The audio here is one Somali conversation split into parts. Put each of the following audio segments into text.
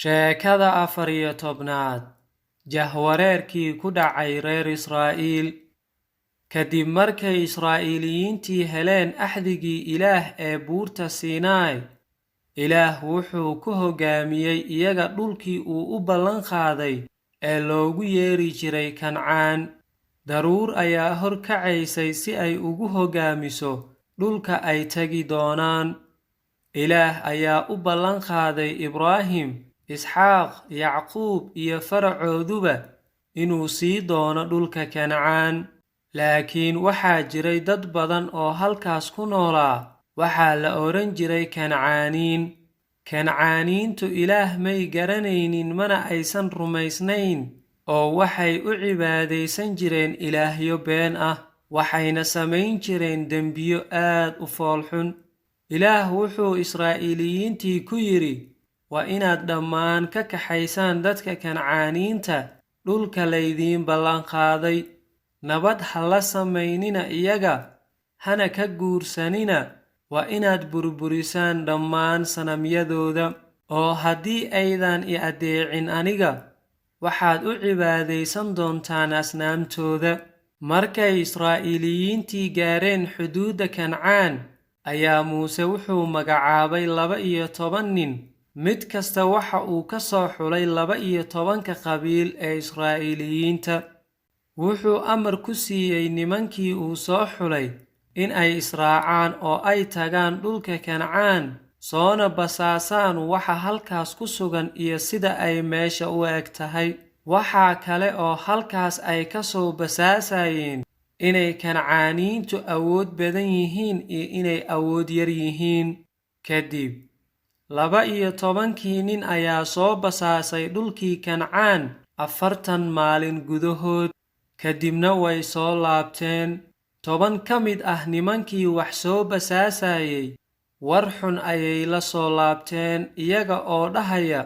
Sheekada 14aad Jahwareerkii ku dhacay reer Israa'iil. Kadib markay Israa'iiliyiintii heleen axdigii Ilaah ee buurta Siinaay, Ilaah wuxuu ku hoggaamiyey iyaga dhulkii uu u ballan qaaday ee loogu yeeri jiray Kancaan. Daruur ayaa hor kacaysay si ay ugu hoggaamiso dhulka ay tagi doonaan. Ilaah ayaa u ballan qaaday Ibraahim, Isxaaq, Yacquub iyo faracooduba inuu sii doono dhulka Kancaan. Laakiin waxaa jiray dad badan oo halkaas ku noolaa, waxaa la oran jiray Kancaaniin. Kancaaniintu Ilaah may garanaynin mana aysan rumaysnayn, oo waxay u cibaadaysan jireen ilaahyo been ah, waxayna samayn jireen dembiyo aad u foolxun. Ilaah wuxuu Israa'iiliyiintii ku yidhi, waa inaad dhammaan ka kaxaysaan dadka Kancaaniinta dhulka laydiin ballan qaaday. Nabad ha la samaynina iyaga, hana ka guursanina, waa inaad burburisaan dhammaan sanamyadooda. Oo haddii aydan i adeecin aniga, waxaad u cibaadaysan doontaan asnaamtooda. Markay Israa'iiliyiintii gaareen xuduudda Kancaan, ayaa Muuse wuxuu magacaabay 12 nin, mid kasta waxa uu ka soo xulay 12 qabiil ee Israa'iiliyiinta. Wuxuu amar ku siiyey nimankii uu soo xulay in ay israacaan oo ay tagaan dhulka Kancaan, soona basaasaan waxa halkaas ku sugan iyo sida ay meesha u eg tahay. Waxaa kale oo halkaas ay ka soo basaasayeen inay Kancaaniintu awood badan yihiin iyo inay awood yar yihiin. Kadib 12 nin ayaa soo basaasay dhulkii Kancaan 40 maalin gudahood. Kadibna way soo laabteen. 10 ka mid ah nimankii wax soo basaasayay war xun ayay la soo laabteen, iyaga oo dhahaya,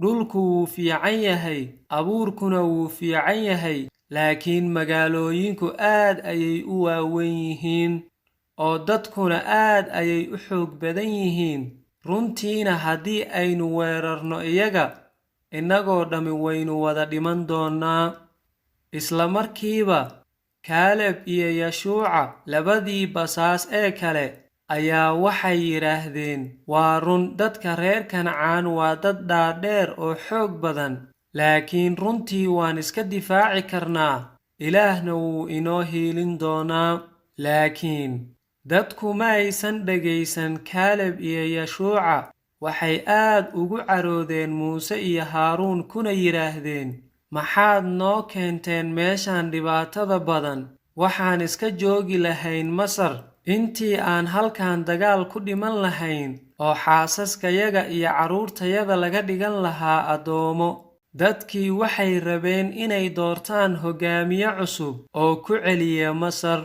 dhulku wuu fiican yahay, abuurkuna wuu fiican yahay, laakiin magaalooyinku aad ayay u waaweyn yihiin, oo dadkuna aad ayay u xoog badan yihiin. Runtiina haddii aynu weerarno iyaga, innagoo dhammi waynu wada dhiman doonnaa. Isla markiiba Kaaleb iyo Yashuuca, labadii basaas ee kale, ayaa waxay yidhaahdeen, waa run, dadka reer Kancaan waa dad dhaadheer oo xoog badan, laakiin runtii waan iska difaaci karnaa, Ilaahna wuu inoo hiilin doonaa. Laakiin dadku ma aysan dhegaysan Kaaleb iyo Yashuuca. Waxay aad ugu caroodeen Muuse iyo Haaruun kuna yidhaahdeen, maxaad noo keenteen meeshaan dhibaatada badan? Waxaan iska joogi lahayn Masar intii aan halkan dagaal ku dhiman lahayn, oo xaasaskayaga iyo carruurtayada laga dhigan lahaa addoomo. Dadkii waxay rabeen inay doortaan hoggaamiye cusub oo ku celiya Masar.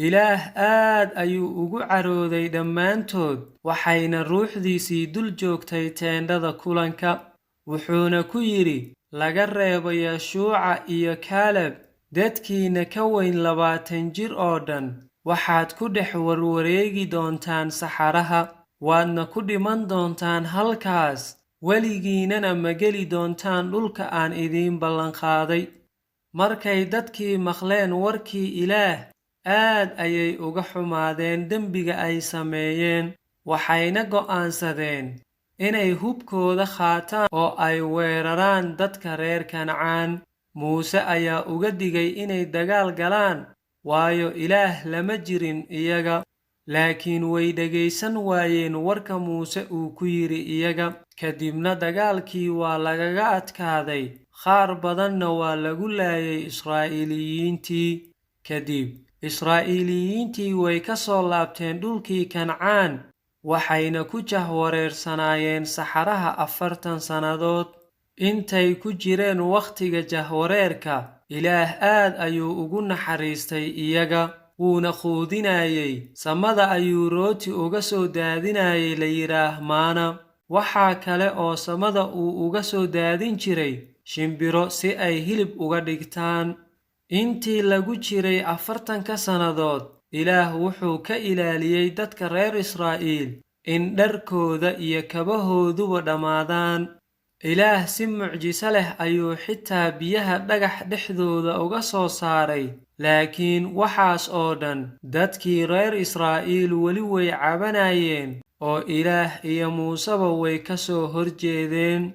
Ilaah aad ayuu ugu carooday dhammaantood, waxayna ruuxdiisii dul joogtay teendhada kulanka. Wuxuuna ku yidhi, laga reebo Yashuuca iyo Kaaleb, dadkiina ka weyn 20 jir oo dhan, waxaad ku dhex warwareegi doontaan saxaraha, waadna ku dhiman doontaan halkaas, weligiinana ma geli doontaan dhulka aan idiin ballan qaaday. Markay dadkii maqleen warkii Ilaah, aad ayay uga xumaadeen dembiga ay sameeyeen, waxayna go'aansadeen inay hubkooda qaataan oo ay weeraraan dadka reer Kancaan. Muuse ayaa uga digay inay dagaal galaan, waayo Ilaah lama jirin iyaga. Laakiin way dhegaysan waayeen warka Muuse uu ku yidhi iyaga. Kadibna dagaalkii waa lagaga adkaaday, qaar badanna waa lagu laayay Israa'iiliyiintii. Kadib Israa'iiliyiintii way ka soo laabteen dhulkii Kancaan, waxayna ku jahwareersanaayeen saxaraha 40 sannadood. Intay ku jireen wakhtiga jahwareerka, Ilaah aad ayuu ugu naxariistay iyaga, wuuna quudinayay. Samada ayuu rooti uga soo daadinayay la yidhaah maana. Waxaa kale oo samada uu uga soo daadin jiray shimbiro si ay hilib uga dhigtaan. Intii lagu jiray 40 sannadood, Ilaah wuxuu ka ilaaliyey dadka reer Israa'iil in dharkooda iyo kabahooduba dhammaadaan. ilaah si mucjiso leh ayuu xitaa biyaha dhagax dhexdooda uga soo saaray, laakiin waxaas oo dhan dadkii reer Israa'iil weli way cabanayeen oo ilaah iyo muuseba way ka soo horjeedeen.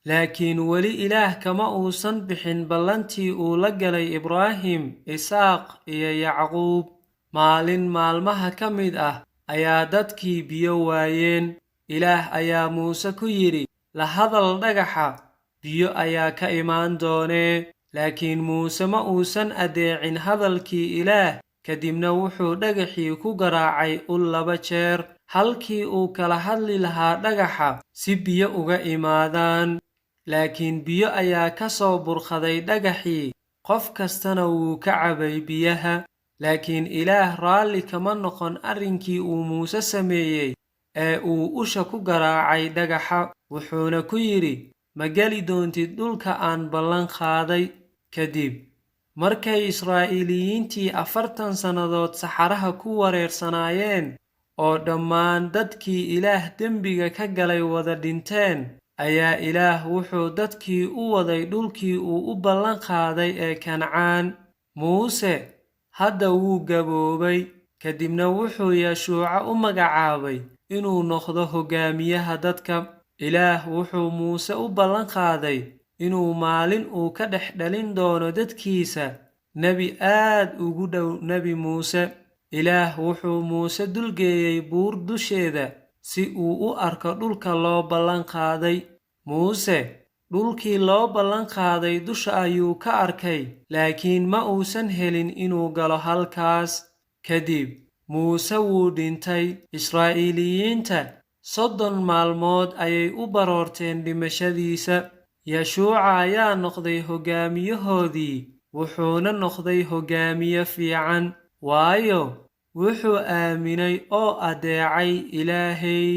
laakiin weli ilaah kama uusan bixin ballantii uu la galay Ibraahim, Isaaq iyo Yacquub. maalin maalmaha ka mid ah ayaa dadkii biyo waayeen. ilaah ayaa muuse ku yidhi, la hadal dhagaxa, biyo ayaa ka imaan doonee. laakiin muuse ma uusan adeecin hadalkii ilaah. kadibna wuxuu dhagaxii ku garaacay ul 2 jeer, halkii uu kala hadli lahaa dhagaxa si biyo uga imaadaan. laakiin biyo ayaa ka soo burqaday dhagaxii, qof kastana wuu ka cabay biyaha. laakiin ilaah raalli kama noqon arrinkii uu muuse sameeyey ee uu usha ku garaacay dhagaxa. wuxuuna ku yidhi, ma geli doontid dhulka aan ballan qaaday. kadib markay Israa'iiliyiintii 40 sannadood saxaraha ku wareersanaayeen oo dhammaan dadkii ilaah dembiga ka galay wada dhinteen, ayaa ilaah wuxuu dadkii u waday dhulkii uu u ballan qaaday ee Kancaan. muuse hadda wuu gaboobay. kadibna wuxuu Yeshuuca u magacaabay inuu noqdo hogaamiyaha dadka. ilaah wuxuu muuse u ballan qaaday inuu maalin uu ka dhex dhalin doono dadkiisa nebi aad ugu dhow nebi muuse. ilaah wuxuu muuse dulgeeyey buur dusheeda si uu u arko dhulka loo ballan qaaday. muuse dhulkii loo ballan qaaday dusha ayuu ka arkay, laakiin ma uusan helin inuu galo halkaas. kadib muuse wuu dhintay. Israa'iiliyiinta 30 maalmood ayay u baroorteen dhimashadiisa. Yeshuuca ayaa noqday hogaamiyahoodii, wuxuuna noqday hogaamiye fiican, waayo wuxuu aaminay oo adeecay Ilaahay.